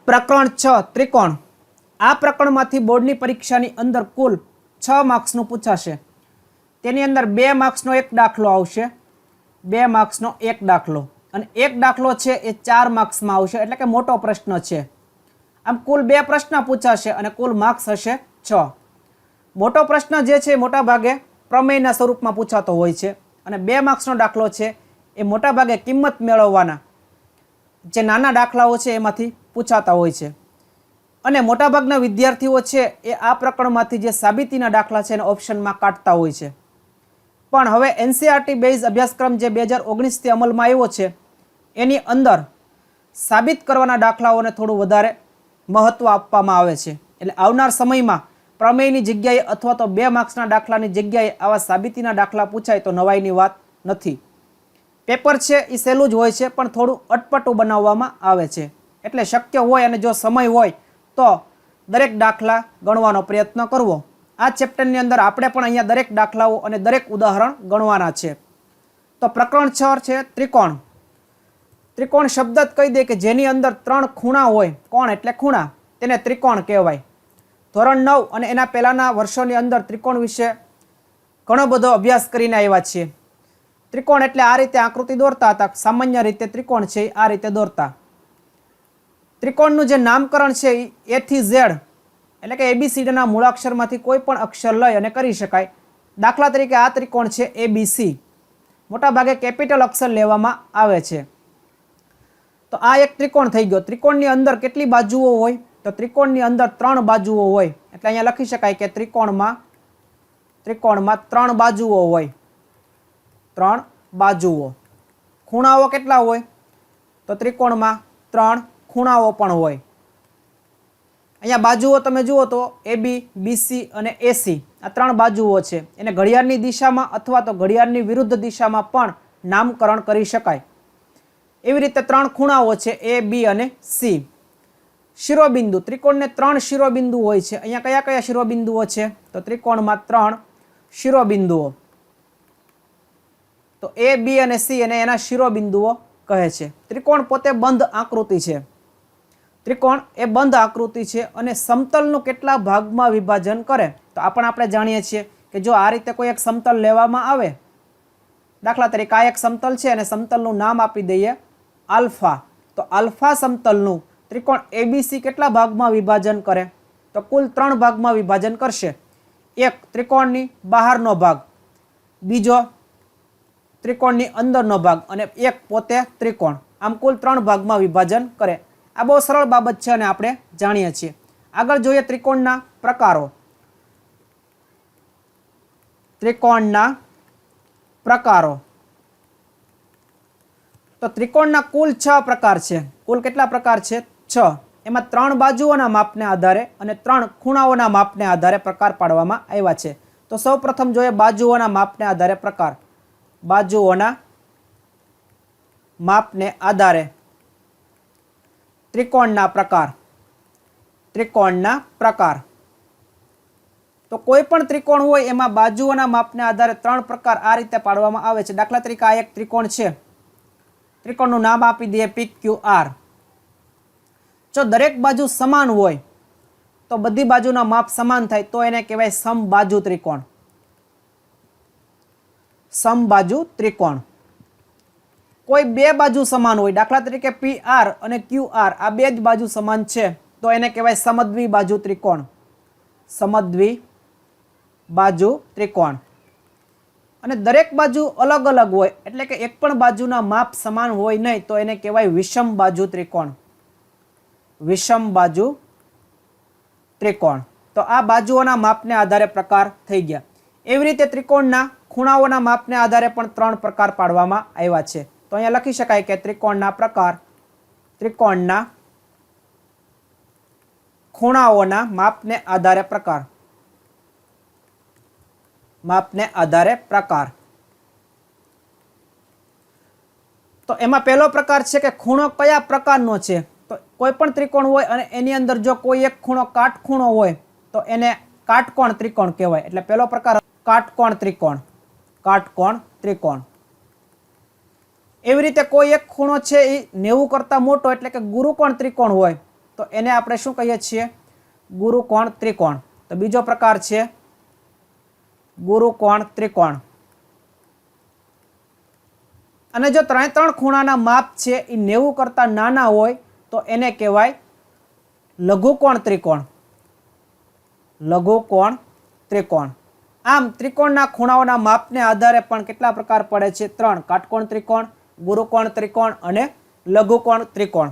પ્રકરણ 6 ત્રિકોણ। આ પ્રકરણમાંથી બોર્ડની પરીક્ષાની અંદર કુલ 6 માર્ક્સનું પૂછાશે। તેની અંદર 2 માર્ક્સનો એક દાખલો આવશે, 2 માર્ક્સનો એક દાખલો, અને એક દાખલો છે એ 4 માર્ક્સમાં આવશે, એટલે કે મોટો પ્રશ્ન છે। આમ કુલ 2 પ્રશ્ન પૂછાશે અને કુલ માર્ક્સ હશે 6। મોટો પ્રશ્ન જે છે મોટા ભાગે પ્રમેયના સ્વરૂપમાં પૂછાતો હોય છે, અને 2 માર્ક્સનો દાખલો છે એ મોટા ભાગે કિંમત મેળવવાના જે નાના દાખલાઓ છે એમાંથી પૂછાતા હોય છે। અને મોટાભાગના વિદ્યાર્થીઓ છે એ આ પ્રકરણમાંથી જે સાબિતીના દાખલા છે એને ઓપ્શનમાં કાઢતા હોય છે। પણ હવે એનસીઈઆરટી બેઝ અભ્યાસક્રમ જે 2019થી અમલમાં આવ્યો છે એની અંદર સાબિત કરવાના દાખલાઓને થોડું વધારે મહત્વ આપવામાં આવે છે। એટલે આવનાર સમયમાં પ્રમેયની જગ્યાએ અથવા તો 2 માર્ક્સના દાખલાની જગ્યાએ આવા સાબિતીના દાખલા પૂછાય તો નવાઈની વાત નથી। પેપર છે એ સહેલું જ હોય છે, પણ થોડું અટપટું બનાવવામાં આવે છે। એટલે શક્ય હોય અને જો સમય હોય તો દરેક દાખલા ગણવાનો પ્રયત્ન કરવો। આ ચેપ્ટરની અંદર આપણે પણ અહીંયા દરેક દાખલાઓ અને દરેક ઉદાહરણ ગણવાના છે। તો પ્રકરણ 6 છે ત્રિકોણ। ત્રિકોણ શબ્દ જ કહી દે કે જેની અંદર 3 ખૂણા હોય, કોણ એટલે ખૂણા, તેને ત્રિકોણ કહેવાય। ધોરણ 9 અને એના પહેલાના વર્ષોની અંદર ત્રિકોણ વિશે ઘણો બધો અભ્યાસ કરીને આવ્યા છીએ। ત્રિકોણ એટલે આ રીતે આકૃતિ દોરતા હતા, સામાન્ય રીતે ત્રિકોણ છે આ રીતે દોરતા। ત્રિકોણનું જે નામકરણ છે એ થી ઝેડ એટલે કે એબીસીડીના મૂળાક્ષરમાંથી કોઈ પણ અક્ષર લઈ અને કરી શકાય। દાખલા તરીકે આ ત્રિકોણ છે એબીસી, મોટાભાગે કેપિટલ અક્ષર લેવામાં આવે છે। તો આ એક ત્રિકોણ થઈ ગયો। ત્રિકોણની અંદર કેટલી બાજુઓ હોય? તો ત્રિકોણની અંદર 3 બાજુઓ હોય, એટલે અહીંયા લખી શકાય કે ત્રિકોણમાં 3 બાજુઓ હોય, 3 બાજુઓ। ખૂણાઓ કેટલા હોય? તો ત્રિકોણમાં 3 ખૂણાઓ પણ હોય। અહીંયા બાજુઓ તમે જુઓ તો એબી, બીસી અને એસી આ 3 બાજુઓ છે। એને ઘડિયાળની દિશામાં અથવા તો ઘડિયાળની વિરુદ્ધ દિશામાં પણ નામકરણ કરી શકાય। એવી રીતે 3 ખૂણાઓ છે એ, બી અને સી। શિરોબિંદુ, ત્રિકોણને 3 શિરોબિંદુ હોય છે। અહીંયા કયા કયા શિરોબિંદુઓ છે? તો ત્રિકોણમાં 3 શિરોબિંદુઓ। તો એ, બી અને સી અને એના શિરોબિંદુઓ કહે છે। ત્રિકોણ પોતે બંધ આકૃતિ છે। ત્રિકોણ એ બંધ આકૃતિ છે અને સમતલનું કેટલા ભાગમાં વિભાજન કરે? તો આપણે જાણીએ છીએ કે જો આ રીતે કોઈ એક સમતલ લેવામાં આવે, દાખલા તરીકે આ એક સમતલ છે અને સમતલનું નામ આપી દઈએ આલ્ફા, તો આલ્ફા સમતલનું ત્રિકોણ એબીસી કેટલા ભાગમાં વિભાજન કરે? તો કુલ 3 ભાગમાં વિભાજન કરશે। એક ત્રિકોણની બહારનો ભાગ, બીજો ત્રિકોણની અંદરનો ભાગ અને એક પોતે ત્રિકોણ, આમ કુલ 3 ભાગમાં વિભાજન કરે। આ બહુ સરળ બાબત છે અને આપણે જાણીએ છીએ। આગળ જોઈએ ત્રિકોણના પ્રકારો। ત્રિકોણના પ્રકારો, તો ત્રિકોણના કુલ 6 પ્રકાર છે। કુલ કેટલા પ્રકાર છે? 6। એમાં 3 બાજુઓના માપને આધારે અને 3 ખૂણાઓના માપને આધારે પ્રકાર પાડવામાં આવ્યા છે। તો સૌ પ્રથમ જોઈએ બાજુઓના માપને આધારે પ્રકાર। બાજુઓના માપને આધારે ત્રિકોણના પ્રકાર। ત્રિકોણના પ્રકાર, તો કોઈ પણ ત્રિકોણ હોય એમાં બાજુઓના માપને આધારે 3 પ્રકાર આ રીતે પાડવામાં આવે છે। દાખલા તરીકે આ એક ત્રિકોણ છે, ત્રિકોણનું નામ આપી દઈએ PQR। જો દરેક બાજુ સમાન હોય તો બધી બાજુના માપ સમાન થાય તો એને કહેવાય સમબાજુ ત્રિકોણ। સમબાજુ ત્રિકોણ। કોઈ 2 બાજુ સમાન હોય, દાખલા તરીકે PR અને QR આ 2 જ બાજુ સમાન છે તો એને કહેવાય સમદ્વિ બાજુ ત્રિકોણ। સમદ્વિ બાજુ ત્રિકોણ। અને દરેક બાજુ અલગ અલગ હોય એટલે કે એક પણ બાજુના માપ સમાન હોય નહીં તો એને કહેવાય વિષમ બાજુ ત્રિકોણ। વિષમ બાજુ ત્રિકોણ। તો આ બાજુઓના માપને આધારે પ્રકાર થઈ ગયા। એવી રીતે ત્રિકોણના ખૂણાઓના માપને આધારે પણ 3 પ્રકાર પાડવામાં આવ્યા છે। તો અહીંયા લખી શકાય કે ત્રિકોણના પ્રકાર, ત્રિકોણના ખૂણાઓના માપને આધારે પ્રકાર, માપને આધારે પ્રકાર। તો એમાં પહેલો પ્રકાર છે કે ખૂણો કયા પ્રકારનો છે? તો કોઈ પણ ત્રિકોણ હોય અને એની અંદર જો કોઈ એક ખૂણો કાટખૂણો હોય તો એને કાટકોણ ત્રિકોણ કહેવાય। એટલે પહેલો પ્રકાર કાટકોણ ત્રિકોણ। કાટકોણ ત્રિકોણ। એવી રીતે કોઈ એક ખૂણો છે એ 90 કરતાં મોટો એટલે કે ગુરુકોણ ત્રિકોણ હોય તો એને આપણે શું કહીએ છીએ? ગુરુકોણ ત્રિકોણ. તો બીજો પ્રકાર છે ગુરુકોણ ત્રિકોણ. અને જો ત્રણ ખૂણાના માપ છે એ 90 કરતાં નાના હોય તો એને કહેવાય લઘુકોણ ત્રિકોણ. લઘુકોણ ત્રિકોણ. આમ ત્રિકોણના ખૂણાઓના માપને આધારે પણ કેટલા પ્રકાર પડે છે? 3. કાટકોણ ત્રિકોણ, ગુરુકોણ ત્રિકોણ અને લઘુકોણ ત્રિકોણ.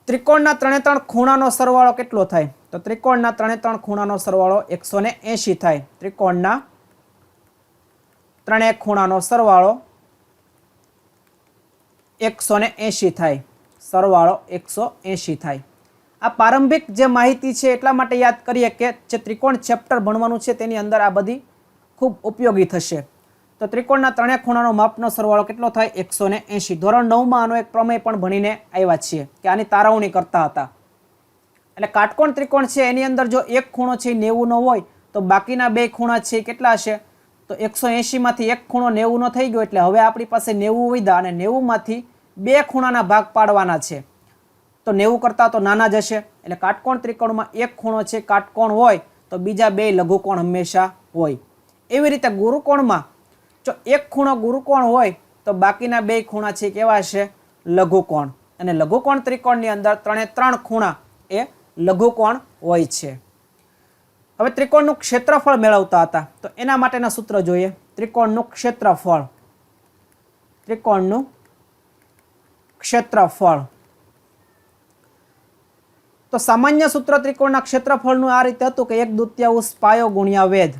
ત્રિકોણના 3 ખૂણાનો સરવાળો કેટલો થાય? તો ત્રિકોણના 3 ખૂણાનો સરવાળો 180 થાય. ત્રિકોણના 3 ખૂણાનો સરવાળો 180 થાય. સરવાળો 180 થાય. આ પ્રારંભિક જે માહિતી છે એટલા માટે યાદ કરીએ કે જે ત્રિકોણ ચેપ્ટર ભણવાનું છે તેની અંદર આ બધી ખૂબ ઉપયોગી થશે. તો ત્રિકોણના 3 ખૂણાનો માપનો સરવાળો કેટલો થાય? 180. ધોરણ 9માં આનો એક પ્રમેય પણ ભણીને આવ્યા છીએ કે આની તારવણી કરતા હતા. એટલે કાટકોણ ત્રિકોણ છે એની અંદર જો એક ખૂણો છે 90 નો હોય તો બાકીના 2 ખૂણા છે કેટલા હશે? તો 180 માંથી એક ખૂણો 90 નો થઈ ગયો એટલે હવે આપણી પાસે 90 વધ્યા અને 90 માંથી 2 ખૂણાના ભાગ પાડવાના છે. તો 90 કરતાં તો નાના જ હશે. એટલે કાટકોણ ત્રિકોણમાં એક ખૂણો છે કાટકોણ હોય તો બીજા 2 લઘુકોણ હંમેશા હોય. એવી રીતે ગુરુકોણમાં જો એક ખૂણો ગુરુકોણ હોય તો બાકીના 2 ખૂણા છે કેવા હશે? લઘુકોણ. અને લઘુકોણ ત્રિકોણની અંદર 3 ખૂણા એ લઘુકોણ હોય છે. હવે ત્રિકોણનું ક્ષેત્રફળ મેળવતા હતા તો એના માટેના સૂત્ર જોઈએ. ત્રિકોણનું ક્ષેત્રફળ. ત્રિકોણનું ક્ષેત્રફળ. તો સામાન્ય સૂત્ર ત્રિકોણના ક્ષેત્રફળનું આ રીતે હતું કે 1/2 પાયો ગુણ્યા વેધ.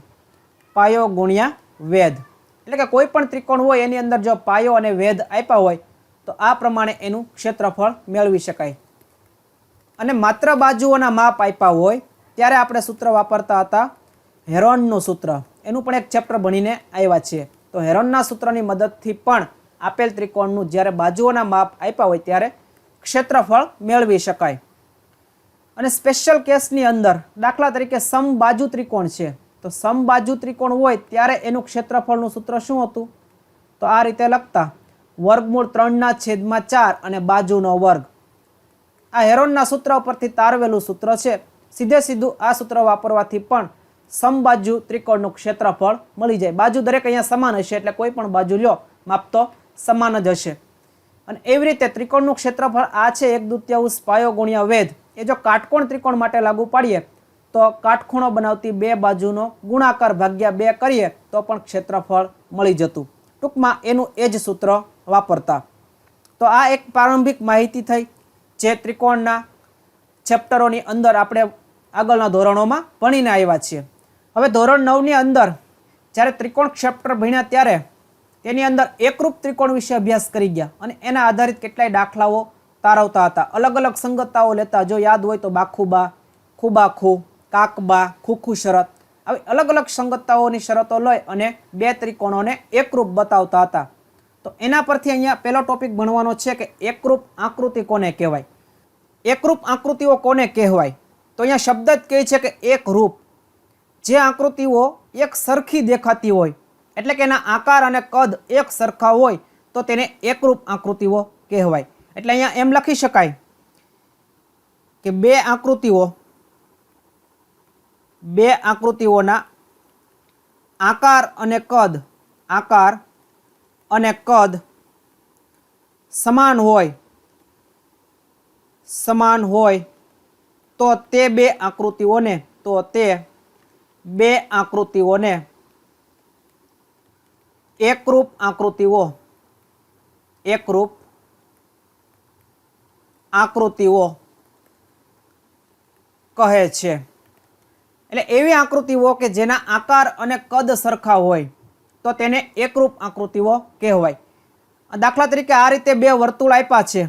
પાયો ગુણ્યા વેધ. એટલે કે કોઈ પણ ત્રિકોણ હોય એની અંદર જો પાયો અને વેધ આપ્યા હોય તો આ પ્રમાણે એનું ક્ષેત્રફળ મેળવી શકાય. અને માત્ર બાજુઓના માપ આપ્યા હોય ત્યારે આપણે સૂત્ર વાપરતા હતા હેરોનનું સૂત્ર. એનું પણ એક ચેપ્ટર ભણીને આવ્યા છીએ. તો હેરોનના સૂત્રની મદદથી પણ આપેલ ત્રિકોણનું જ્યારે બાજુઓના માપ આપ્યા હોય ત્યારે ક્ષેત્રફળ મેળવી શકાય. અને સ્પેશિયલ કેસની અંદર દાખલા તરીકે સમબાજુ ત્રિકોણ છે તો સમબાજુ ત્રિકોણ હોય ત્યારે એનું ક્ષેત્રફળનું સૂત્ર શું હતું? તો આ રીતે લખતા વર્ગમૂળ 3/4 અને બાજુનો વર્ગ. આ હેરોનના સૂત્ર પરથી તારવેલું સૂત્ર છે. સીધે સીધું આ સૂત્ર વાપરવાથી પણ સમબાજુ ત્રિકોણનું ક્ષેત્રફળ મળી જાય. બાજુ દરેક અહીંયા સમાન હશે એટલે કોઈ પણ બાજુ લ્યો માપ તો સમાન જ હશે. અને એવી રીતે ત્રિકોણનું ક્ષેત્રફળ આ છે 1/2 પાયો ગુણ્યા વેધ. એ જો કાટકોણ ત્રિકોણ માટે લાગુ પાડીએ તો કાટખૂણો બનાવતી 2 બાજુનો ગુણાકાર ભાગ્યા 2 કરીએ તો પણ ક્ષેત્રફળ મળી જતું. ટૂંકમાં એનું એ જ સૂત્ર વાપરતા. તો આ એક પ્રારંભિક માહિતી થઈ જે ત્રિકોણના ચેપ્ટરોની અંદર આપણે આગળના ધોરણોમાં ભણીને આવ્યા છીએ. હવે ધોરણ 9ની અંદર જ્યારે ત્રિકોણ ચેપ્ટર ભણ્યા ત્યારે તેની અંદર એકરૂપ ત્રિકોણ વિશે અભ્યાસ કરી ગયા અને એના આધારિત કેટલાય દાખલાઓ તારવતા હતા. અલગ અલગ સંગતતાઓ લેતા. જો યાદ હોય તો બાખુબા, ખુબાખુ, કાકબા, ખુખુ શરત, આવી અલગ અલગ સંગતતાઓની શરતો લઈ અને 2 ત્રિકોણોને એકરૂપ બતાવતા હતા. તો એના પરથી અહીંયા પહેલો ટોપિક ભણવાનો છે કે એકરૂપ આકૃતિ કોને કહેવાય? એકરૂપ આકૃતિઓ કોને કહેવાય? તો અહીંયા શબ્દ જ કહે છે કે એક રૂપ. જે આકૃતિઓ એક સરખી દેખાતી હોય એટલે કે એના આકાર અને કદ એક સરખા હોય તો તેને એકરૂપ આકૃતિઓ કહેવાય. એટલે અહીંયા એમ લખી શકાય કે 2 આકૃતિઓના આકાર અને કદ સમાન હોય તો તે 2 આકૃતિઓને એકરૂપ આકૃતિઓ કહે છે. એટલે એવી આકૃતિઓ કે જેના આકાર અને કદ સરખા હોય તો તેને એકરૂપ આકૃતિઓ કહેવાય. દાખલા તરીકે આ રીતે 2 વર્તુળ આપ્યા છે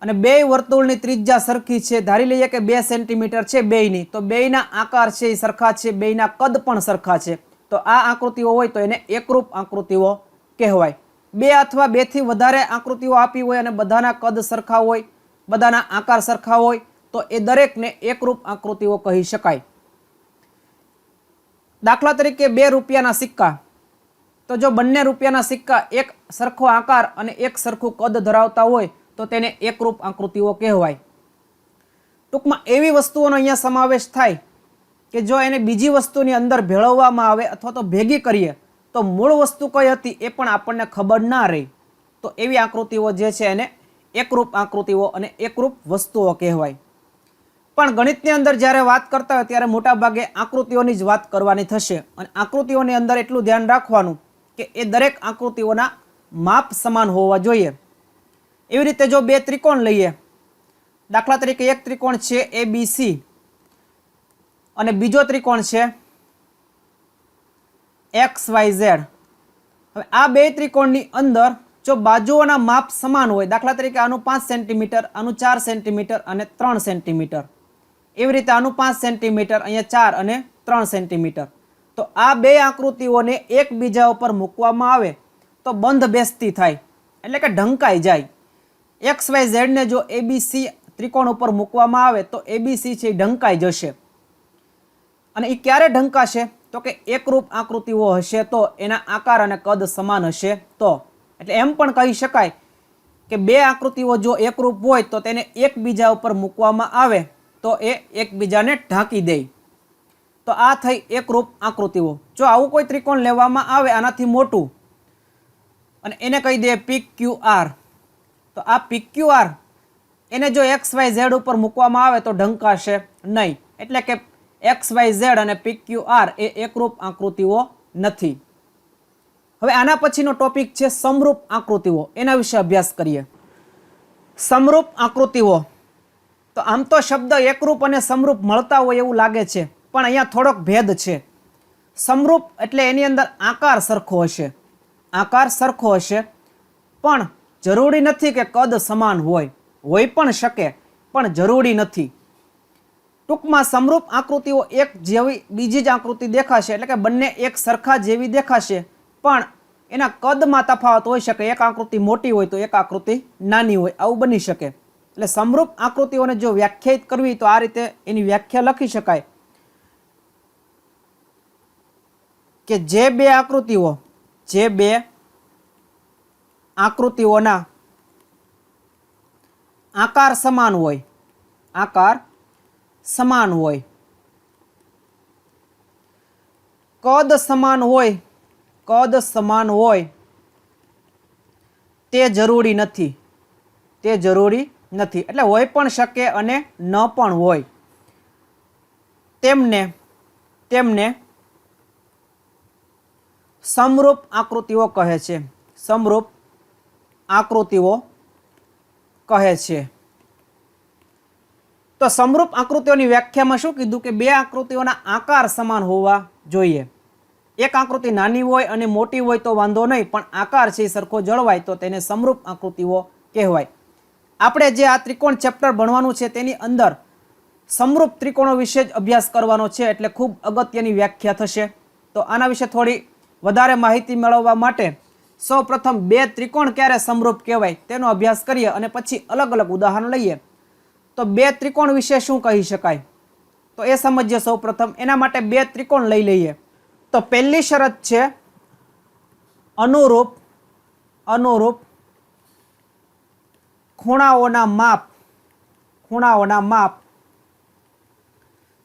અને 2 વર્તુળની ત્રિજ્યા સરખી છે. ધારી લઈએ કે 2 સેન્ટીમીટર છે બેયની, તો બેયના આકાર છે એ સરખા છે, બેયના કદ પણ સરખા છે. તો આ આકૃતિઓ હોય તો એને એકરૂપ આકૃતિઓ કહેવાય. 2 અથવા 2 થી વધારે આકૃતિઓ આપી હોય અને બધાના કદ સરખા હોય, બધાના આકાર સરખા હોય તો એ દરેકને એકરૂપ આકૃતિઓ કહી શકાય. દાખલા તરીકે 2 રૂપિયાના સિક્કા. તો જો બંને રૂપિયાના સિક્કા એક સરખો આકાર અને એક સરખું કદ ધરાવતા હોય તો તેને એકરૂપ આકૃતિઓ કહેવાય. ટૂંકમાં એવી વસ્તુઓનો અહીંયા સમાવેશ થાય કે જો એને બીજી વસ્તુની અંદર ભેળવવામાં આવે અથવા તો ભેગી કરીએ તો મૂળ વસ્તુ કઈ હતી એ પણ આપણને ખબર ના રહી. તો એવી આકૃતિઓ જે છે એને એકરૂપ આકૃતિઓ અને એકરૂપ વસ્તુઓ કહેવાય. પણ ગણિતની અંદર જ્યારે વાત કરતા હોય ત્યારે મોટાભાગે આકૃતિઓની જ વાત કરવાની થશે અને આકૃતિઓની અંદર એટલું ધ્યાન રાખવાનું કે એ દરેક આકૃતિઓના માપ સમાન હોવા જોઈએ. એવી રીતે જો બે ત્રિકોણ લઈએ, દાખલા તરીકે એક ત્રિકોણ છે ABC અને બીજો ત્રિકોણ છે XYZ. હવે આ બે ત્રિકોણની અંદર જો બાજુઓના માપ સમાન હોય, દાખલા તરીકે આનું 5 સેન્ટીમીટર, આનું 4 સેન્ટીમીટર અને 3 સેન્ટીમીટર, એવી રીતે આનું 5 સેન્ટીમીટર, અહીંયા 4 અને 3 સેન્ટીમીટર, તો આ બે આકૃતિઓને એકબીજા ઉપર મૂકવામાં આવે તો બંધ બેસતી થાય, એટલે કે ઢંકાઈ જાય. XYZ ને જો ABC ત્રિકોણ ઉપર મૂકવામાં આવે તો ABC છે ઢંકાઈ જશે. અને એ ક્યારે ઢંકાશે? તો કે એકરૂપ આકૃતિઓ હશે તો, એના આકાર અને કદ સમાન હશે તો. એટલે એમ પણ કહી શકાય કે બે આકૃતિઓ જો એકરૂપ હોય તો તેને એકબીજા ઉપર મૂકવામાં આવે તો એ એકબીજાને ઢાંકી દે. તો આ થઈ એકરૂપ આકૃતિઓ. જો આવું કોઈ ત્રિકોણ લેવામાં આવે આનાથી મોટું અને એને કહી દે PQR, તો આ PQR એને જો XYZ ઉપર મૂકવામાં આવે તો ઢંકાશે નહીં. એટલે કે XYZ અને PQR એ એકરૂપ આકૃતિઓ નથી. હવે આના પછીનો ટોપિક છે સમરૂપ આકૃતિઓ. એના વિશે અભ્યાસ કરીએ. સમરૂપ આકૃતિઓ, તો આમ તો શબ્દ એકરૂપ અને સમરૂપ મળતા હોય એવું લાગે છે, પણ અહીંયા થોડોક ભેદ છે. સમરૂપ એટલે એની અંદર આકાર સરખો હશે, આકાર સરખો હશે, પણ જરૂરી નથી કે કદ સમાન હોય, હોઈ પણ શકે પણ જરૂરી નથી. ટૂંકમાં સમરૂપ આકૃતિઓ એક જેવી બીજી જ આકૃતિ દેખાશે, એટલે કે બંને એક સરખા જેવી દેખાશે, પણ એના કદમાં તફાવત હોઈ શકે. એક આકૃતિ મોટી હોય તો એક આકૃતિ નાની હોય, આવું બની શકે. એટલે સમરૂપ આકૃતિઓને જો વ્યાખ્યાયિત કરવી તો આ રીતે એની વ્યાખ્યા લખી શકાય કે જે બે આકૃતિઓના આકાર સમાન હોય, આકાર સમાન હોય, કદ સમાન હોય, કદ સમાન હોય, તે જરૂરી નથી, તે જરૂરી નથી. એટલે હોય પણ શકે અને ન પણ હોય. તેમને સમરૂપ આકૃતિઓ કહે છે, સમરૂપ આકૃતિઓ કહે છે. તો સમરૂપ આકૃતિઓની વ્યાખ્યામાં શું કીધું કે બે આકૃતિઓના આકાર સમાન હોવા જોઈએ. એક આકૃતિ નાની હોય અને મોટી હોય તો વાંધો નહીં, પણ આકાર છે સરખો જળવાય તો તેને સમરૂપ આકૃતિઓ કહેવાય. આપણે જે આ ત્રિકોણ ચેપ્ટર ભણવાનું છે તેની અંદર સમરૂપ ત્રિકોણો વિશે જ અભ્યાસ કરવાનો છે, એટલે ખૂબ અગત્યની વ્યાખ્યા થશે. તો આના વિશે થોડી વધારે માહિતી મેળવવા માટે સૌપ્રથમ બે ત્રિકોણ ક્યારે સમરૂપ કહેવાય તેનો અભ્યાસ કરીએ અને પછી અલગ અલગ ઉદાહરણ લઈએ. તો બે ત્રિકોણ વિશે શું કહી શકાય તો એ સમજીએ સૌપ્રથમ. એના માટે બે ત્રિકોણ લઈ લઈએ. તો પહેલી શરત છે અનુરૂપ ખૂણાઓના માપ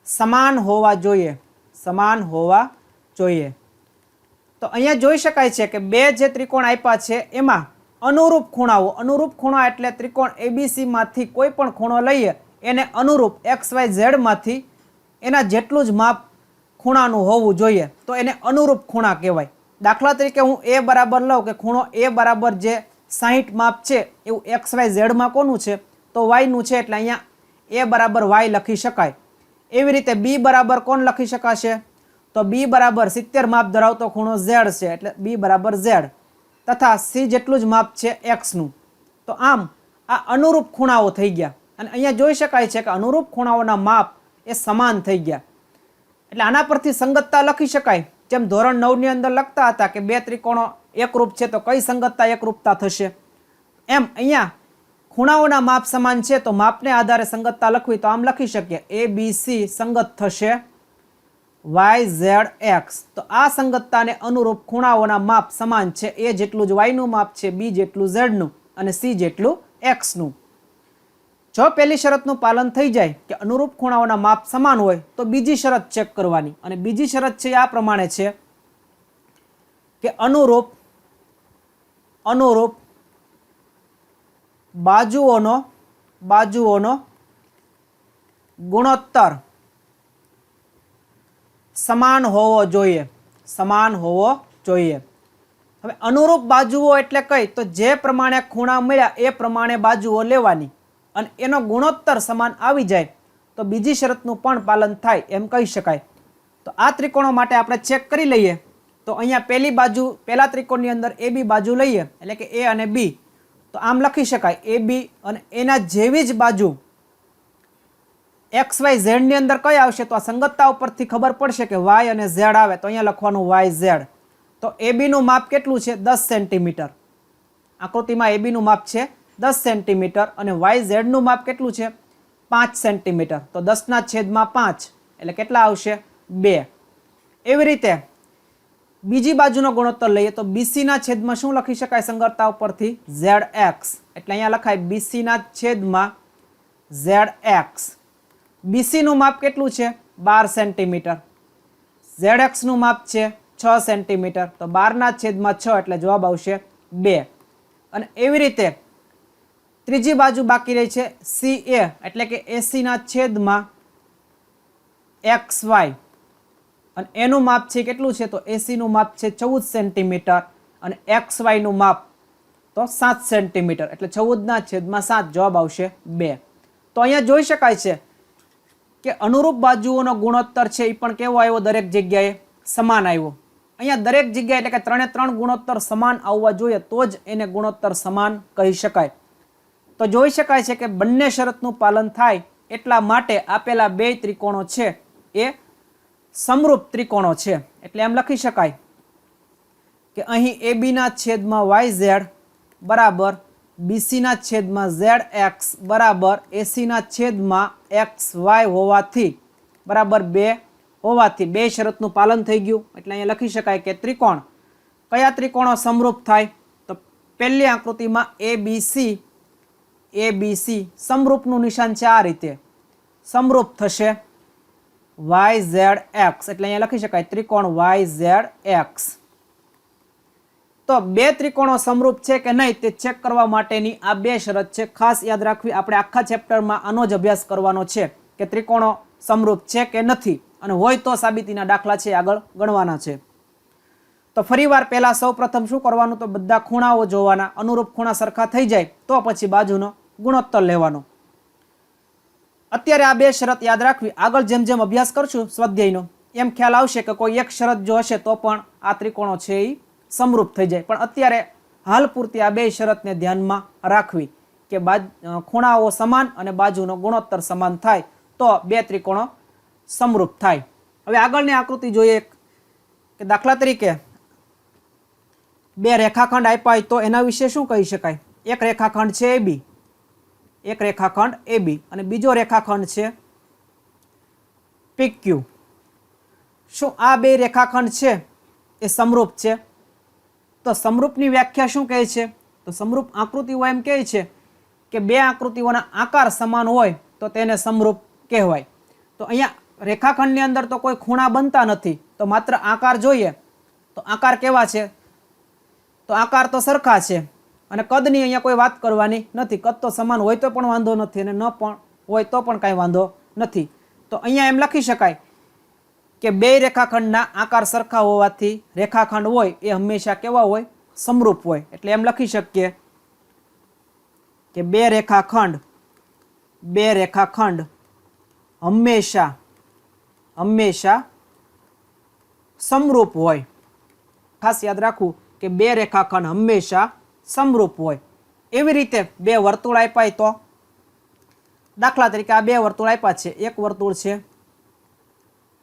સમાન હોવા જોઈએ, સમાન હોવા જોઈએ. તો અહીંયા જોઈ શકાય છે કે બે જે ત્રિકોણ આપ્યા છે એમાં અનુરૂપ ખૂણાઓ, અનુરૂપ ખૂણા એટલે ત્રિકોણ ABC માંથી કોઈ પણ ખૂણો લઈએ એને અનુરૂપ XYZ માંથી એના જેટલું જ માપ ખૂણાનું હોવું જોઈએ તો એને અનુરૂપ ખૂણા કહેવાય. દાખલા તરીકે હું A બરાબર લઉં કે ખૂણો A બરાબર જે 60 માપ છે એવું XYZ માં કોનું છે તો Y નું છે, એટલે અહીંયા A બરાબર Y લખી શકાય. એવી રીતે B બરાબર કોણ લખી શકાશે તો B બરાબર 70 માપ ધરાવતો ખૂણો Z છે, એટલે B બરાબર Z, તથા C જેટલું જ માપ છે X નું. તો આમ આ અનુરૂપ ખૂણાઓ થઈ ગયા અને અહીંયા જોઈ શકાય છે કે અનુરૂપ ખૂણાઓના માપ એ સમાન થઈ ગયા. એટલે આના પરથી સંગતતા લખી શકાય, જેમ ધોરણ 9 ની અંદર લખતા હતા કે બે ત્રિકોણો એકરૂપ છે તો કઈ સંગતતા એકરૂપતા થશે, એમ અહીંયા ખૂણાઓના માપ સમાન છે તો માપને આધારે સંગતતા લખવી તો આમ લખી શકીએ ABC સંગત થશે YZX. તો આ સંગતતાને અનુરૂપ ખૂણાઓના માપ સમાન છે. A જેટલું જ Y નું માપ છે, B જેટલું Z નું અને C જેટલું X નું. જો પહેલી શરતનું પાલન થઈ જાય કે અનુરૂપ ખૂણાઓના માપ સમાન હોય તો બીજી શરત ચેક કરવાની, અને બીજી શરત છે આ પ્રમાણે છે કે અનુરૂપ બાજુઓનો ગુણોત્તર સમાન હોવો જોઈએ. હવે અનુરૂપ બાજુઓ એટલે કઈ, તો જે પ્રમાણે ખૂણા મળ્યા એ પ્રમાણે બાજુઓ લેવાની અને એનો ગુણોત્તર સમાન આવી જાય તો બીજી શરતનું પણ પાલન થાય એમ કહી શકાય. તો આ ત્રિકોણો માટે આપણે ચેક કરી લઈએ. તો અહીંયા પહેલા ત્રિકોણની અંદર AB બાજુ લઈએ એટલે કે A અને B. તો આમ લખી શકાય AB અને એના જેવી જ બાજુ XYZ ની અંદર કઈ આવશે, તો આ સંગતતા ઉપરથી ખબર પડશે કે Y અને Z આવે તો અહીંયા લખવાનું YZ. તો AB નું માપ કેટલું છે 10 સેન્ટીમીટર. આકૃતિમાં AB નું માપ છે 10 સેન્ટીમીટર અને YZ નું માપ કેટલું છે 5 સેન્ટીમીટર. તો 10/5 એટલે કેટલા આવશે 2. એવી રીતે બીજી બાજુનો ગુણોત્તર લઈએ તો BC ના છેદમાં શું લખી શકાય સંગતતા ઉપરથી ZX. એટલે અહીંયા લખાય BC ના છેદમાં ZX. BC નું માપ કેટલું છે 12 સેન્ટીમીટર. ZX નું માપ છે 6 સેન્ટીમીટર. તો 12/6 એટલે જવાબ આવશે 2. અને એવી રીતે ત્રીજી બાજુ બાકી રહી છે CA એટલે કે AC ના છેદમાં XY. અને એનું માપ છે કેટલું છે, તો AC નું માપ છે 14 સેન્ટીમીટર અને XY નું માપ તો 7 સેન્ટીમીટર. એટલે 14/7 જવાબ આવશે 2. તો અહીંયા જોઈ શકાય છે કે અનુરૂપ બાજુઓનો ગુણોત્તર છે એ પણ કેવો આવ્યો, દરેક જગ્યાએ સમાન આવ્યો. અહીંયા દરેક જગ્યાએ એટલે કે 3 ગુણોત્તર સમાન આવવા જોઈએ તો જ એને ગુણોત્તર સમાન કહી શકાય. તો જોઈ શકાય છે કે બંને શરતનું પાલન થાય એટલા માટે આપેલા બે ત્રિકોણો છે એ સમરૂપ ત્રિકોણો છે. એટલે એમ લખી શકાય કે અહીં AB ના છેદમાં YZ બરાબર BC ના છેદમાં ZX બરાબર AC ના છેદમાં XY હોવાથી બરાબર 2 હોવાથી બે શરતનું પાલન થઈ ગયું. એટલે અહીંયા લખી શકાય કે ત્રિકોણ, કયા ત્રિકોણો સમરૂપ થાય, તો પહેલી આકૃતિમાં ABC સમરૂપનું નિશાન છે આ રીતે સમરૂપ થશે YZX. એટલે અહીંયા લખી શકાય ત્રિકોણ YZX. તો બે ત્રિકોણો સમરૂપ છે કે નહીં તે ચેક કરવા માટેની આ બે શરત છે. ખાસ યાદ રાખવી, આપણે આખા ચેપ્ટરમાં આનો જ અભ્યાસ કરવાનો છે કે ત્રિકોણો સમરૂપ છે કે નથી, અને હોય તો સાબિતીના દાખલા છે આગળ ગણવાના છે. તો ફરીવાર પહેલા સૌપ્રથમ શું કરવાનું, તો બધા ખૂણાઓ જોવાના, અનુરૂપ ખૂણા સરખા થઈ જાય તો પછી બાજુનો ગુણોત્તર લેવાનો. અત્યારે આ બે શરત યાદ રાખવી. આગળ જેમ જેમ અભ્યાસ કરશું સ્વાધ્યાયનો એમ ખ્યાલ આવશે કે કોઈ એક શરત જો હશે તો પણ આ ત્રિકોણો છે એ સમરૂપ થઈ જાય. પણ અત્યારે હાલ પૂરતી આ બે શરતને ધ્યાનમાં રાખવી કે ખૂણાઓ સમાન અને બાજુનો ગુણોત્તર સમાન થાય તો બે ત્રિકોણો સમરૂપ થાય. હવે આગળની આકૃતિ જોઈએ કે દાખલા તરીકે બે રેખાખંડ આપ્યા તો એના વિશે શું કહી શકાય. એક રેખાખંડ છે AB અને બીજો રેખાખંડ છે PQ. શું આ બે રેખાખંડ છે એ સમરૂપ છે? તો સમરૂપની વ્યાખ્યા શું કહે છે, તો સમરૂપ આકૃતિઓ એમ કહે છે કે બે આકૃતિઓના આકાર સમાન હોય તો તેને સમરૂપ કહેવાય. તો અહીંયા રેખાખંડની અંદર તો કોઈ ખૂણા બનતા નથી, તો માત્ર આકાર જોઈએ તો આકાર કેવા છે, તો આકાર તો સરખા છે અને કદની અહીંયા કોઈ વાત કરવાની નથી. કદ તો સમાન હોય તો પણ વાંધો નથી અને ન પણ હોય તો પણ કાંઈ વાંધો નથી. તો અહીંયા એમ લખી શકાય કે બે રેખાખંડના આકાર સરખા હોવાથી રેખાખંડ હોય એ હંમેશા કેવા હોય, સમરૂપ હોય. એટલે એમ લખી શકીએ કે બે રેખાખંડ હંમેશા સમરૂપ હોય. ખાસ યાદ રાખવું કે બે રેખાખંડ હંમેશા સમરૂપ હોય. એવી રીતે બે વર્તુળ આપ્યા તો દાખલા તરીકે આ બે વર્તુળ આપ્યા છે. એક વર્તુળ છે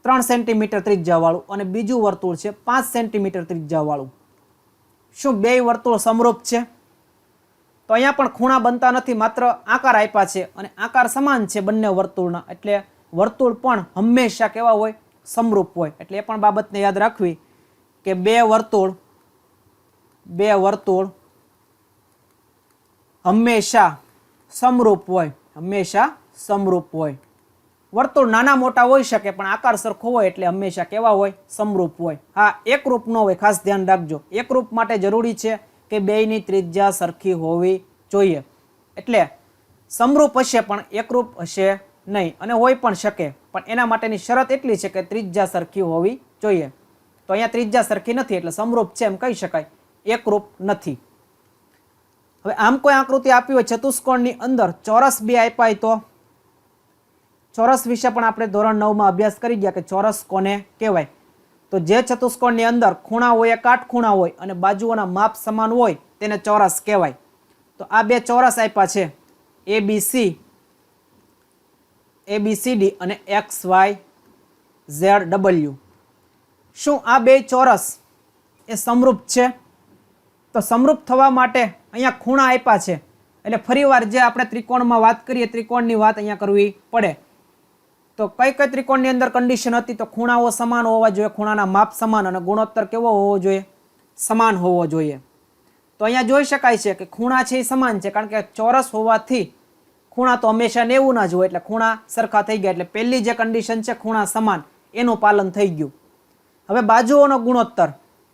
3 સેન્ટીમીટર ત્રિજ્યાવાળું અને બીજું વર્તુળ છે 5 સેન્ટીમીટર ત્રિજ્યાવાળું. શું બે વર્તુળ સમરૂપ છે? તો અહીંયા પણ ખૂણા બનતા નથી, માત્ર આકાર આપ્યા છે અને આકાર સમાન છે બંને વર્તુળના. એટલે વર્તુળ પણ હંમેશા કેવા હોય, સમરૂપ હોય. એટલે એ પણ બાબતને યાદ રાખવી કે બે વર્તુળ હંમેશા સમરૂપ હોય. હંમેશા સમરૂપ હોય. વર્તુળ નાના મોટા હોઈ શકે પણ આકાર સરખો હોય એટલે હંમેશા કેવા હોય? સમરૂપ હોય. હા, એકરૂપ ન હોય, ખાસ ધ્યાન રાખજો. એકરૂપ માટે જરૂરી છે કે બેયની ત્રિજ્યા સરખી હોવી જોઈએ. એટલે સમરૂપ હશે પણ એકરૂપ હશે નહીં, અને હોઈ પણ શકે પણ એના માટેની શરત એટલી છે કે ત્રિજ્યા સરખી હોવી જોઈએ. તો અહીંયા ત્રિજ્યા સરખી નથી એટલે સમરૂપ છે એમ કહી શકાય, એકરૂપ નથી. હવે આમ કોઈ આકૃતિ આપી હોય ચતુષ્કોણની અંદર ચોરસ બે આપ્યા હોય તો ચોરસ વિશે પણ આપણે ધોરણ 9 માં અભ્યાસ કરી ગયા કે ચોરસ કોને કહેવાય. તો જે ચતુષ્કોણની અંદર ખૂણા હોય એ કાટખૂણા હોય અને બાજુઓના માપ સમાન હોય તેને ચોરસ કહેવાય. તો આ બે ચોરસ આપ્યા છે, ABCD અને XYZW. શું આ બે ચોરસ એ સમરૂપ છે? તો સમરૂપ થવા માટે અહીંયા ખૂણા આપ્યા છે એટલે ફરીવાર જે આપણે ત્રિકોણમાં વાત કરીએ ત્રિકોણની વાત અહીંયા કરવી પડે. તો કઈ કઈ ત્રિકોણની અંદર કન્ડિશન હતી? તો ખૂણાઓ સમાન હોવા જોઈએ, ખૂણાના માપ સમાન, અને ગુણોત્તર કેવો હોવો જોઈએ? સમાન હોવો જોઈએ. તો અહીંયા જોઈ શકાય છે કે ખૂણા છે એ સમાન છે, કારણ કે ચોરસ હોવાથી ખૂણા તો હંમેશા 90 ના જ હોય એટલે ખૂણા સરખા થઈ ગયા. એટલે પહેલી જે કન્ડિશન છે ખૂણા સમાન, એનું પાલન થઈ ગયું. હવે બાજુઓનો ગુણોત્તર,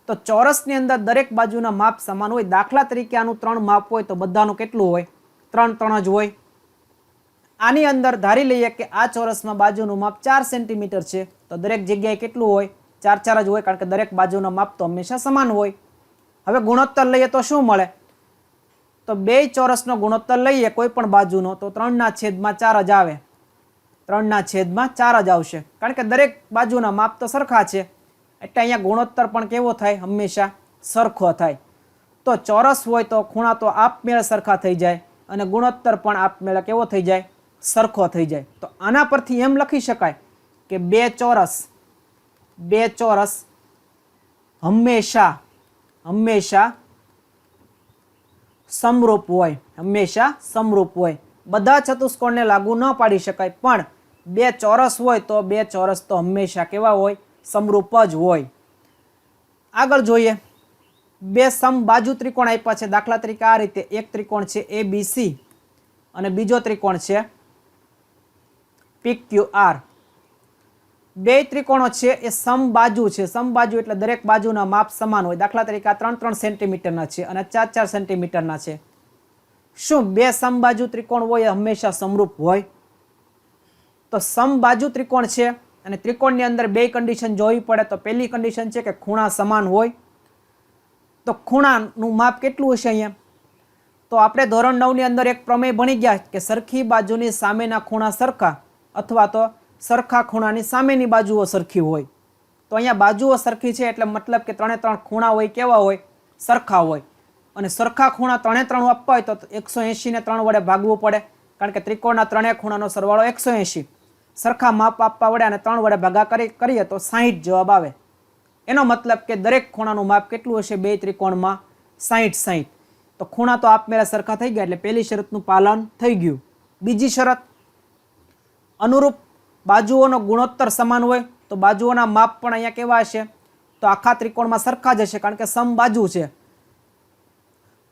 તો ચોરસની અંદર દરેક બાજુના માપ સમાન હોય. દાખલા તરીકે આનું 3 માપ હોય તો બધાનું કેટલું હોય? 3 જ હોય. આની અંદર ધારી લઈએ કે આ ચોરસમાં બાજુનું માપ 4 સેન્ટીમીટર છે તો દરેક જગ્યાએ કેટલું હોય? 4 જ હોય, કારણ કે દરેક બાજુના માપ તો હંમેશા સમાન હોય. હવે ગુણોત્તર લઈએ તો શું મળે? તો બે ચોરસનો ગુણોત્તર લઈએ કોઈ પણ બાજુનો તો 3/4 જ આવે. 3/4 જ આવશે, કારણ કે દરેક બાજુના માપ તો સરખા છે એટલે અહીંયા ગુણોત્તર પણ કેવો થાય? હંમેશા સરખો થાય. તો ચોરસ હોય તો ખૂણા તો આપમેળે સરખા થઈ જાય અને ગુણોત્તર પણ આપમેળે કેવો થઈ જાય? સરખો થઈ જાય. તો આના પરથી એમ લખી શકાય કે બે ચોરસ હંમેશા સમરૂપ હોય. હંમેશા સમરૂપ હોય. બધા ચતુષ્કોણને લાગુ ન પાડી શકાય પણ બે ચોરસ હોય તો બે ચોરસ તો હંમેશા કેવા હોય? સમરૂપ જ હોય. આગળ જોઈએ, બે સમબાજુ ત્રિકોણ આપ્યા છે. દાખલા તરીકે આ રીતે એક ત્રિકોણ છે ABC અને બીજો ત્રિકોણ છે PQR. બે ત્રિકોણો છે એ સમબાજુ છે. સમબાજુ એટલે દરેક બાજુના માપ સમાન હોય. દાખલા તરીકે આ 3 સેન્ટીમીટરના છે અને 4 સેન્ટીમીટરના છે. શું બે સમબાજુ ત્રિકોણ હોય હંમેશા સમરૂપ હોય? તો સમબાજુ ત્રિકોણ છે અને ત્રિકોણની અંદર બે કન્ડિશન જોવી પડે. તો પહેલી કન્ડિશન છે કે ખૂણા સમાન હોય. તો ખૂણાનું માપ કેટલું હશે અહીંયા? તો આપણે ધોરણ 9 ની અંદર એક પ્રમેય ભણી ગયા કે સરખી બાજુની સામેના ખૂણા સરખા અથવા તો સરખા ખૂણાની સામેની બાજુઓ સરખી હોય. તો અહીંયા બાજુઓ સરખી છે એટલે મતલબ કે 3 ખૂણા હોય કેવા હોય? સરખા હોય. અને સરખા ખૂણા 3 આપવા હોય તો 180 ને 3 વડે ભાગવું પડે, કારણ કે ત્રિકોણના 3 ખૂણાનો સરવાળો 180. સરખા માપ આપવા વડે અને 3 વડે ભાગાકાર કરીએ તો 60 જવાબ આવે. એનો મતલબ કે દરેક ખૂણાનું માપ કેટલું હશે બે ત્રિકોણમાં? 60. તો ખૂણા તો આપમેળે સરખા થઈ ગયા એટલે પહેલી શરતનું પાલન થઈ ગયું. બીજી શરત, અનુરૂપ બાજુઓનો ગુણોત્તર સમાન હોય તો બાજુઓના માપ પણ અહીંયા કેવા હશે? તો આખા ત્રિકોણમાં સરખા જ હશે, કારણ કે સમબાજુ છે.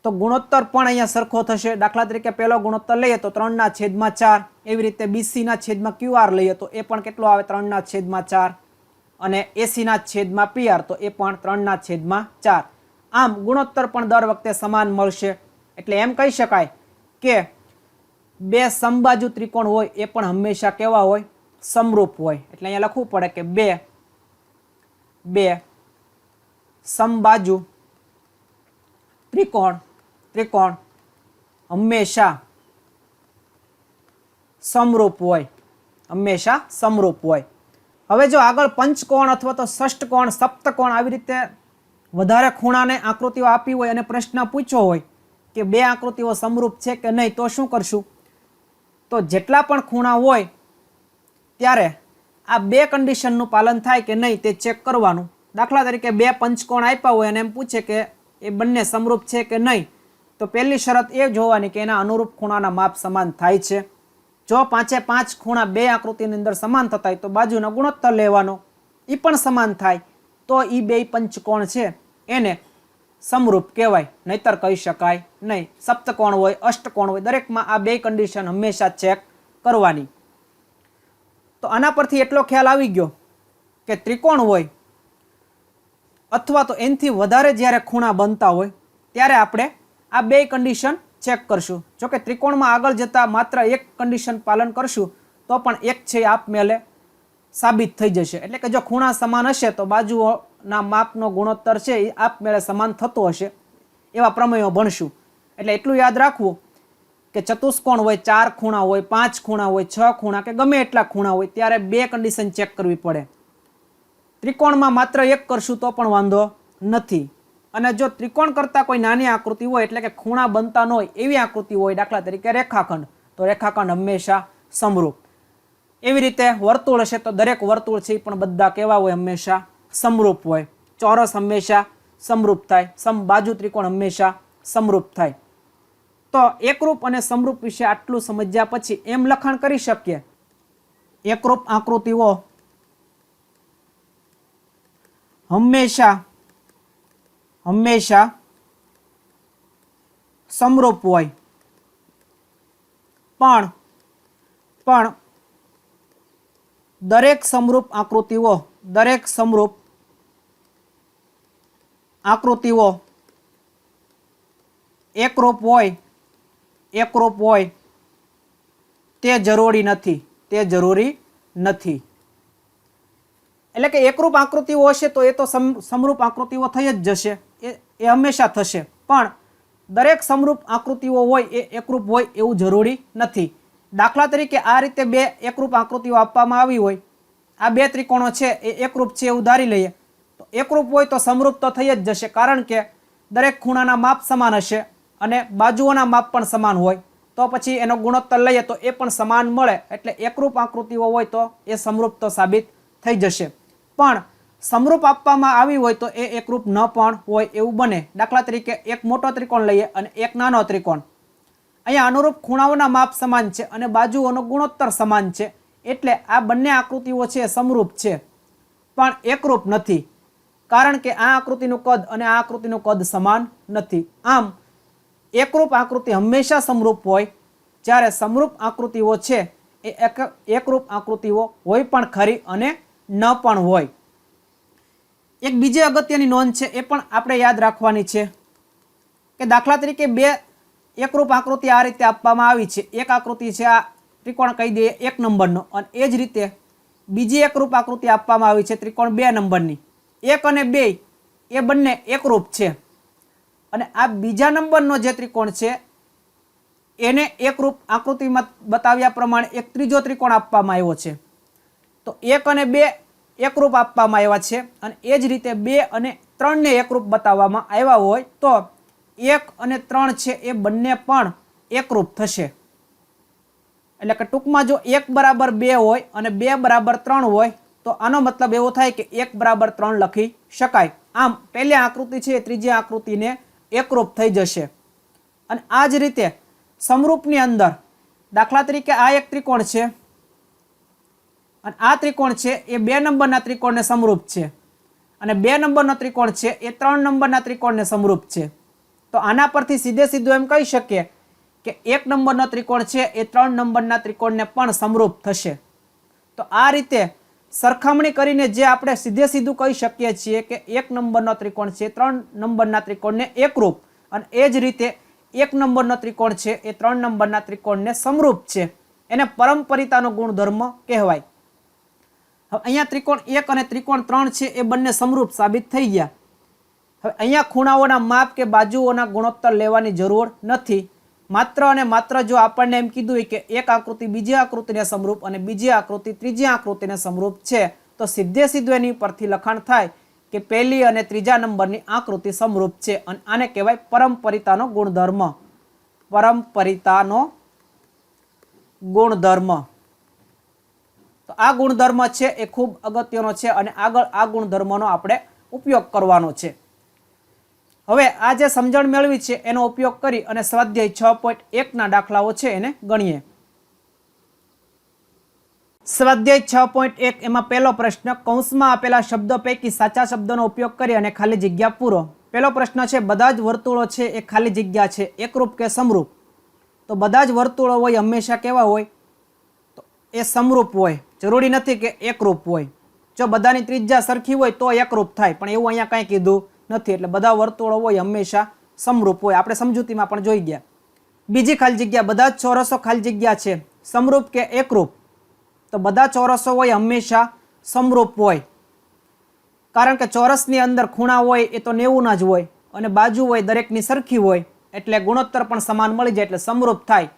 તો ગુણોત્તર પણ અહીંયા સરખો થશે. દાખલા તરીકે પહેલો ગુણોત્તર લઈએ તો 3/4. એવી રીતે BC/QR લઈએ તો એ પણ કેટલો આવે? 3/4. અને AC/PR તો એ પણ 3/4. આમ ગુણોત્તર પણ દર વખતે સમાન મળશે. એટલે એમ કહી શકાય કે બે સમબાજુ ત્રિકોણ હોય એ પણ હંમેશા કેવા હોય? સમરૂપ હોય. એટલે અહીંયા લખવું પડે કે બે સમબાજુ ત્રિકોણ હંમેશા સમરૂપ હોય. હંમેશા સમરૂપ હોય. હવે જો આગળ પંચકોણ અથવા તો ષષ્ઠકોણ, સપ્તકોણ આવી રીતે વધારે ખૂણાને આકૃતિઓ આપી હોય અને પ્રશ્ન પૂછ્યો હોય કે બે આકૃતિઓ સમરૂપ છે કે નહીં, તો શું કરશું? તો જેટલા પણ ખૂણા હોય ત્યારે આ બે કન્ડિશનનું પાલન થાય કે નહીં તે ચેક કરવાનું. દાખલા તરીકે બે પંચકોણ આપ્યા હોય અને એમ પૂછે કે એ બંને સમરૂપ છે કે નહીં, તો પહેલી શરત એ જોવાની કે એના અનુરૂપ ખૂણાના માપ સમાન થાય છે. જો 5 ખૂણા બે આકૃતિની અંદર સમાન થતા હોય તો બાજુનો ગુણોત્તર લેવાનો, એ પણ સમાન થાય તો એ બે પંચકોણ છે એને समरूप कहेवाय, नहीतर कही शकाय नहीं। सप्तकोण होय, अष्टकोण होय, दरेकमां आ बे कंडीशन हमेशा चेक करवानी। तो आना परथी एटलो ख्याल आवी गयो के त्रिकोण होय अथवा तो एनथी वधारे ज्यारे खूणा बनता होय त्यारे आपणे आ बे कंडीशन चेक करशुं। जो कि त्रिकोणमां आगळ जता मात्र एक कंडीशन पालन करशुं तो पण एक छे आपमेले साबित थई जशे। એટલે કે જો ખૂણા સમાન હશે તો બાજુઓના માપનો ગુણોત્તર છે એ આપમેળે સમાન થતો હશે એવા પ્રમેયો ભણશું। એટલે એટલું યાદ રાખવું કે ચતુષ્કોણ હોય, 4 ખૂણા હોય, 5 ખૂણા હોય, 6 ખૂણા કે ગમે એટલા ખૂણા હોય ત્યારે બે કન્ડિશન ચેક કરવી પડે। ત્રિકોણમાં માત્ર એક કરશું તો પણ વાંધો નથી। અને જો ત્રિકોણ કરતાં કોઈ નાની આકૃતિ હોય એટલે કે ખૂણા બનતા ન હોય એવી આકૃતિ હોય, દાખલા તરીકે રેખાખંડ, તો રેખાખંડ હંમેશા સમરૂપ। एवी रीते वर्तुळ हशे तो दरेक वर्तुळ छे पण बधा केवा होय, हमेशा समरूप होय। चौरस हमेशा समरूप थाय, समबाजु त्रिकोण हमेशा समरूप थाय। तो एकरूप अने समरूप विषे आटलुं समज्या पछी एम लखाण करी शकीए, एकरूप आकृतिओ हमेशा हमेशा समरूप होय, पण दरेक समरूप आकृतिओ एकरूप होय ते जरूरी नहीं। एटले के एकरूप आकृतिओ हशे तो ए तो समरूप आकृतिओ थई ज जशे, ए हमेशा थशे। पण दरेक समरूप आकृतिओ होय ए एकरूप होय एवुं जरूरी नहीं। दाखला तरीके आ रीते बे एकरूप आकृतिओ आपवामां आवी होय, आ बे त्रिकोणो छे ए एकरूप छे एवुं धारी लईए तो एकरूप होय तो समरूप तो थई ज जशे, कारण के दरेक खूणाना माप समान हशे अने बाजुओना माप पण समान होय तो पछी एनो गुणोत्तर लईए तो ए पण समान मळे। एटले एकरूप आकृतिओ होय तो ए समरूप तो साबित थई जशे। पण समरूप आपवामां आवी होय तो ए एकरूप न पण होय एवुं बने। दाखला तरीके एक मोटो त्रिकोण लईए अने एक नानो त्रिकोण, अहींया अनुरूप खूणाओना माप समान छे अने बाजुओनो गुणोत्तर समान छे, एटले आ बंने आकृतिओ छे समरूप छे पण एकरूप नथी, कारण के आ आकृतिनुं कद अने आ आकृतिनुं कद समान नथी। आम एकरूप आकृति हमेशा समरूप होय, ज्यारे समरूप आकृतिओ छे ए एकरूप आकृतिओ होय पण खरी अने न पण होय। एक बीजी अगत्यनी नोंध छे ए पण आपणे याद राखवानी छे के दाखला तरीके बे एकरूप आकृति आ रीते आपवामां आवी छे। एक आकृति छे आ त्रिकोण कही दीए 1 नंबरनो अने ए ज रीते बीजी एकरूप आकृति आपवामां आवी छे त्रिकोण 2 नंबरनी। 1 अने 2 ए बंने एकरूप छे अने आ बीजा नंबरनो जे त्रिकोण छे एने एकरूप आकृतिमां बताव्या प्रमाणे एक त्रीजो त्रिकोण आपवामां आव्यो छे। तो 1 अने 2 एकरूप आपवामां आव्या छे अने ए ज रीते 2 अने 3 ने एकरूप बताववामां आव्या होय तो 1 अने 3 छे ए बंने पण एकरूप थशे। एटले के टूंकमां जो 1 बराबर 2 होय अने 2 बराबर 3 होय तो आनो मतलब एवो थाय के 1 बराबर 3 लखी शकाय। आम पहली आकृति छे त्रीजी आकृतिने एकरूप थई जशे। अने आ ज रीते समरूपनी अंदर दाखला तरीके आ एक त्रिकोण छे अने आ त्रिकोण छे ए 2 नंबरना त्रिकोणने समरूप छे अने 2 नंबरनो त्रिकोण छे ए 3 नंबरना त्रिकोणने समरूप छे। तो आना परथी सीधे सीधुं एम कही शकीए के 1 नंबरनो त्रिकोण छे ए 3 नंबरना त्रिकोणने पण समरूप थशे। तो आ रीते सरखामणी करीने जे आपणे सीधे सीधुं कही शकीए छीए के 1 नंबरनो त्रिकोण छे 3 नंबरना त्रिकोणने एकरूप अने ए ज रीते 1 नंबरनो त्रिकोण छे ए 3 नंबरना त्रिकोणने समरूप छे, एने परम्परितानो गुणधर्म कहेवाय। हवे अहींया त्रिकोण 1 अने त्रिकोण 3 छे ए बंने समरूप साबित थई गया। हवे अहींया खूणाओना माप के बाजुओना गुणोत्तर लेवानी जरूर नथी। मात्र अने मात्र जो आपणे एम कीधुं के एक आकृति बीजी आकृतिने समरूप अने बीजी आकृति त्रीजी आकृतिने समरूप छे तो सीधे सीधुं एनी परथी लखाण थाय के पहली अने त्रीजा नंबरनी आकृति समरूप छे अने आने कहेवाय परम्परितानो गुणधर्म। परम्परितानो गुणधर्म। तो आ गुणधर्म छे ए खूब अगत्यनो छे अने आगळ आ गुणधर्मनो आपणे उपयोग करवानो छे। हवे आ जे समजण मेळवी छे एनो उपयोग करी अने स्वाध्याय 6.1 ना दाखलाओ छे एने गणीए। स्वाध्याय 6.1 एमां पहेलो प्रश्न, कौंसमां आपेला शब्दो पैकी साचा शब्दोनो उपयोग करी अने खाली जग्या पूरो। પહેલો પ્રશ્ન છે, બધા જ વર્તુળો છે એ ખાલી જગ્યા છે, એકરૂપ કે સમરૂપ? તો બધા જ વર્તુળો હોય હંમેશા કેવા હોય? તો એ સમરૂપ હોય, જરૂરી નથી કે એકરૂપ હોય. જો બધાની ત્રિજ્યા સરખી હોય તો એકરૂપ થાય, પણ એવું અહીંયા કાંઈ કીધું નથી. એટલે બધા વર્તુળો હોય હંમેશા સમરૂપ હોય. આપણે સમજૂતીમાં પણ જોઈ ગયા. બીજી ખાલી જગ્યા, બધા જ ચોરસો ખાલી જગ્યા છે, સમરૂપ કે એકરૂપ? તો બધા ચોરસો હોય હંમેશા સમરૂપ હોય, કારણ કે ચોરસની અંદર ખૂણા હોય એ તો 90ના જ હોય અને બાજુ હોય દરેકની સરખી હોય, એટલે ગુણોત્તર પણ સમાન મળી જાય, એટલે સમરૂપ થાય.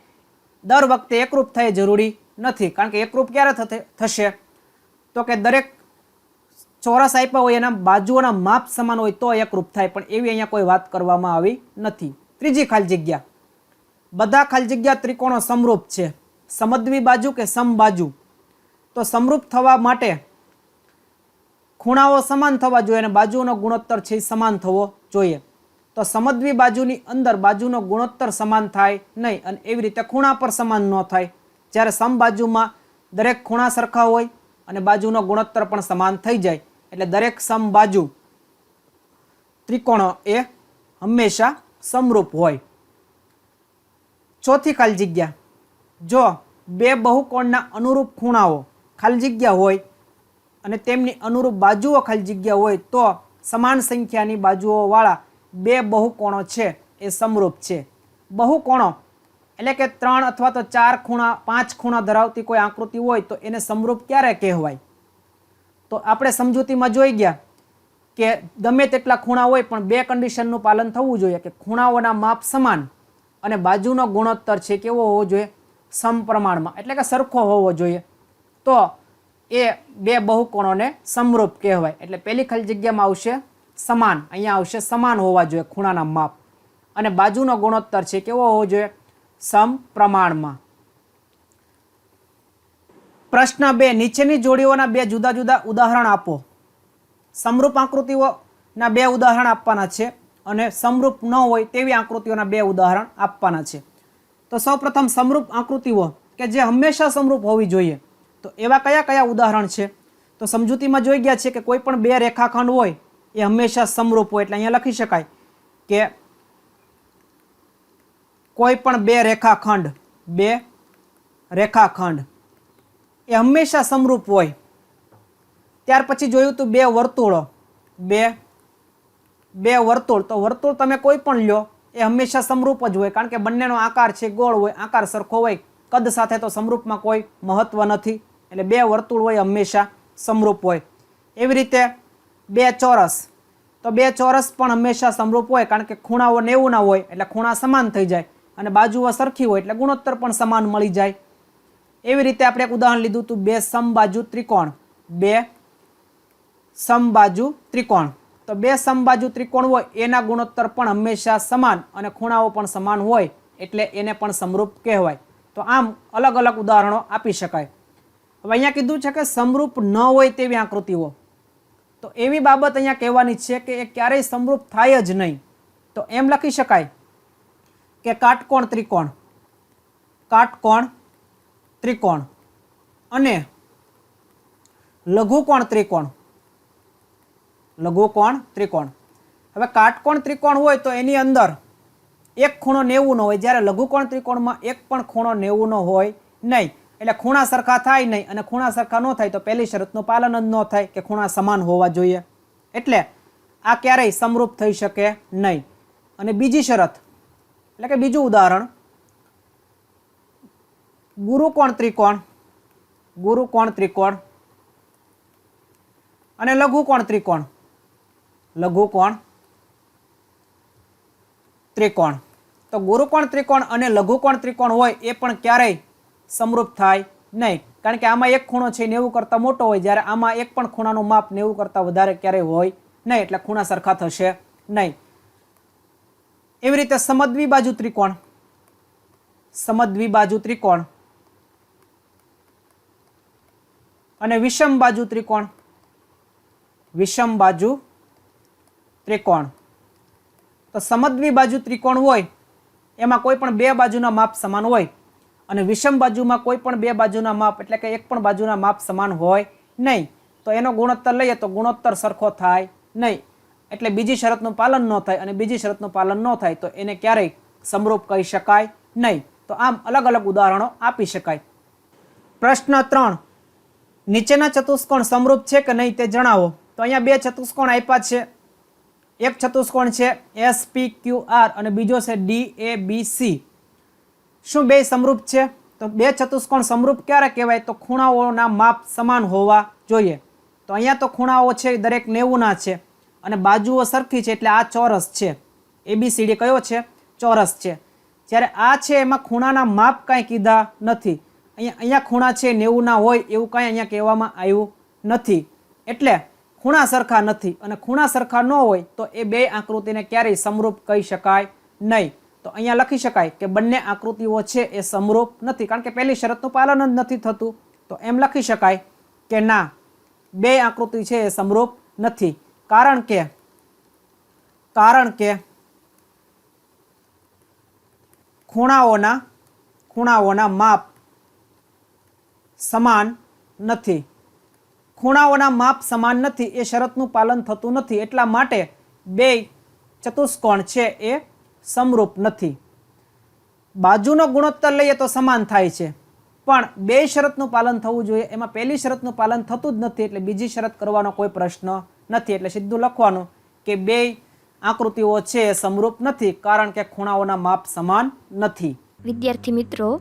દર વખતે એકરૂપ થાય જરૂરી નથી, કારણ કે એકરૂપ ક્યારે થશે? તો કે દરેક ચોરસ આપ્યા હોય એના બાજુઓના માપ સમાન હોય તો એકરૂપ થાય, પણ એવી અહીંયા કોઈ વાત કરવામાં આવી નથી. ત્રીજી ખાલી જગ્યા, બધા ખાલી જગ્યા ત્રિકોણો સમરૂપ છે, સમદ્વી બાજુ કે સમબાજુ? તો સમરૂપ થવા માટે ખૂણાઓ સમાન થવા જોઈએ અને બાજુઓનો ગુણોત્તર છે સમાન થવો જોઈએ. તો સમદ્વી બાજુની અંદર બાજુનો ગુણોત્તર સમાન થાય નહીં, અને એવી રીતે ખૂણા પર સમાન ન થાય. જ્યારે સમબાજુમાં દરેક ખૂણા સરખા હોય અને બાજુનો ગુણોત્તર પણ સમાન થઈ જાય, એટલે દરેક સમબાજુ ત્રિકોણો એ હંમેશા સમરૂપ હોય. ચોથી ખાલી જગ્યા, જો બે બહુકોણના અનુરૂપ ખૂણાઓ ખાલી જગ્યા હોય અને તેમની અનુરૂપ બાજુઓ ખાલી જગ્યા હોય, તો સમાન સંખ્યાની બાજુઓ વાળા બે બહુકોણો છે એ સમરૂપ છે. બહુકોણો એટલે કે 3 અથવા તો 4 ખૂણા 5 ખૂણા ધરાવતી કોઈ આકૃતિ હોય તો એને સમરૂપ ક્યારે કહેવાય? તો આપણે સમજૂતીમાં જોઈ ગયા કે ગમે તેટલા ખૂણા હોય પણ બે કન્ડિશનનું પાલન થવું જોઈએ, કે ખૂણાઓના માપ સમાન અને બાજુનો ગુણોત્તર છે કેવો હોવો જોઈએ? સમપ્રમાણમાં, એટલે કે સરખો હોવો જોઈએ. તો એ બે બહુકોણોને સમરૂપ કહેવાય. એટલે પહેલી ખાલી જગ્યામાં આવશે સમાન, અહીંયા આવશે સમાન હોવા જોઈએ ખૂણાના માપ, અને બાજુનો ગુણોત્તર છે કેવો હોવો જોઈએ? સમપ્રમાણમાં. પ્રશ્ન 2, નીચેની જોડીઓના બે જુદા જુદા ઉદાહરણ આપો. સમરૂપ આકૃતિઓના બે ઉદાહરણ આપવાના છે અને સમરૂપ ન હોય તેવી આકૃતિઓના બે ઉદાહરણ આપવાના છે. તો સૌપ્રથમ સમરૂપ આકૃતિઓ કે જે હંમેશા સમરૂપ હોવી જોઈએ, તો એવા કયા કયા ઉદાહરણ છે? તો સમજૂતીમાં જોઈ ગયા છે કે કોઈ પણ બે રેખાખંડ હોય એ હંમેશા સમરૂપ હોય. એટલે અહીંયા લખી શકાય કે કોઈ પણ બે રેખાખંડ એ હંમેશા સમરૂપ હોય. ત્યાર પછી જોયું તું બે વર્તુળો, બે વર્તુળ. તો વર્તુળ તમે કોઈ પણ લ્યો એ હંમેશા સમરૂપ જ હોય, કારણ કે બંનેનો આકાર છે ગોળ હોય, આકાર સરખો હોય, કદ સાથે તો સમરૂપમાં કોઈ મહત્વ નથી. એટલે બે વર્તુળ હોય હંમેશા સમરૂપ હોય. એવી રીતે બે ચોરસ, તો બે ચોરસ પણ હંમેશા સમરૂપ હોય, કારણ કે ખૂણાઓ 90ના હોય એટલે ખૂણા સમાન થઈ જાય અને બાજુઓ સરખી હોય એટલે ગુણોત્તર પણ સમાન મળી જાય. એવી રીતે આપણે એક ઉદાહરણ લીધું હતું બે સમબાજુ ત્રિકોણ. તો બે સમબાજુ ત્રિકોણ હોય એના ગુણોત્તર પણ હંમેશા સમાન અને ખૂણાઓ પણ સમાન હોય, એટલે એને પણ સમરૂપ કહેવાય. તો આમ અલગ અલગ ઉદાહરણો આપી શકાય. હવે અહીંયા કીધું છે કે સમરૂપ ન હોય તેવી આકૃતિઓ, તો એવી બાબત અહીંયા કહેવાની છે કે એ ક્યારેય સમરૂપ થાય જ નહીં. તો એમ લખી શકાય કે કાટકોણ ત્રિકોણ અને લઘુકોણ ત્રિકોણ. હવે કાટકોણ ત્રિકોણ હોય તો એની અંદર એક ખૂણો 90નો હોય, જ્યારે લઘુકોણ ત્રિકોણમાં એક પણ ખૂણો 90નો હોય નહીં. એટલે ખૂણા સરખા થાય નહીં, અને ખૂણા સરખા ન થાય તો પહેલી શરતનું પાલન જ ન થાય કે ખૂણા સમાન હોવા જોઈએ. એટલે આ ક્યારેય સમરૂપ થઈ શકે નહીં. અને બીજી શરત એટલે કે બીજું ઉદાહરણ, ગુરુકોણ ત્રિકોણ અને લઘુકોણ ત્રિકોણ. તો ગુરુકોણ ત્રિકોણ અને લઘુકોણ ત્રિકોણ હોય એ પણ ક્યારેય સમરૂપ થાય નહીં, કારણ કે આમાં એક ખૂણો છે 90 કરતાં મોટો હોય, જ્યારે આમાં એક પણ ખૂણાનું માપ 90 કરતાં વધારે ક્યારેય હોય નહીં, એટલે ખૂણા સરખા થશે નહીં. એવી રીતે સમદ્વિબાજુ ત્રિકોણ અને વિષમબાજુ ત્રિકોણ. તો સમદ્વિબાજુ ત્રિકોણ હોય એમાં કોઈ પણ બે બાજુના માપ સમાન હોય, અને વિષમ બાજુમાં કોઈ પણ બે બાજુના માપ એટલે કે એક પણ બાજુના માપ સમાન હોય નહીં. તો એનો ગુણોત્તર લઈએ તો ગુણોત્તર સરખો થાય નહીં. એટલે બીજી શરતનું પાલન ન થાય અને બીજી શરતનું પાલન ન થાય તો એને ક્યારેય સમરૂપ કહી શકાય નહીં. તો આમ અલગ અલગ ઉદાહરણો આપી શકાય. પ્રશ્ન 3, નીચેના ચતુષ્કોણ સમરૂપ છે કે નહીં તે જણાવો. તો અહીંયા બે ચતુષ્કોણ આપ્યા છે. એક ચતુષ્કોણ છે SPQR અને બીજો છે DABC. શું બે સમરૂપ છે? તો બે ચતુષ્કોણ સમરૂપ ક્યારે કહેવાય? તો ખૂણાઓના માપ સમાન હોવા જોઈએ. તો અહીંયા તો ખૂણાઓ છે દરેક 90ના છે અને બાજુઓ સરખી છે એટલે આ ચોરસ છે. ABCD કયો છે? ચોરસ છે. જ્યારે આ છે એમાં ખૂણાના માપ કાંઈ કીધા નથી. અહીંયા ખૂણા છે 90ના હોય એવું કાંઈ અહીંયા કહેવામાં આવ્યું નથી. એટલે ખૂણા સરખા નથી અને ખૂણા સરખા ન હોય તો એ બે આકૃતિને ક્યારેય સમરૂપ કહી શકાય નહીં. તો અહીંયા લખી શકાય કે બંને આકૃતિઓ છે એ સમરૂપ નથી, કારણ કે પહેલી શરતનું પાલન જ નથી થતું. તો એમ લખી શકાય કે ના, બે આકૃતિ છે એ સમરૂપ નથી, કારણ કે ખૂણાઓના માપ સમાન નથી. ખૂણાઓના માપ સમાન નથી એ શરતનું પાલન થતું નથી, એટલા માટે બે ચતુષ્કોણ છે એ સમરૂપ નથી. બાજુનો ગુણોત્તર લઈએ તો સમાન થાય છે, પણ બે શરતનું પાલન થવું જોઈએ, એમાં પહેલી શરતનું પાલન થતું જ નથી એટલે બીજી શરત કરવાનો કોઈ પ્રશ્ન નથી. એટલે સીધું લખવાનું કે બે આકૃતિઓ છે એ સમરૂપ નથી, કારણ કે ખૂણાઓના માપ સમાન નથી. વિદ્યાર્થી મિત્રો,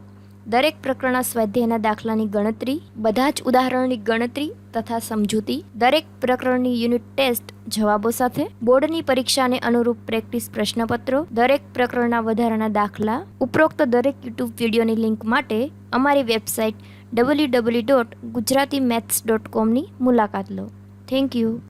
દરેક પ્રકરણના સ્વાધ્યાયના દાખલાની ગણતરી, બધા જ ઉદાહરણની ગણતરી તથા સમજૂતી, દરેક પ્રકરણની યુનિટ ટેસ્ટ જવાબો સાથે, બોર્ડની પરીક્ષાને અનુરૂપ પ્રેક્ટિસ પ્રશ્નપત્રો, દરેક પ્રકરણના વધારાના દાખલા, ઉપરોક્ત દરેક યુટ્યુબ વિડીયોની લિંક માટે અમારી વેબસાઇટ www.gujaratimaths.com ની મુલાકાત લો. Thank you.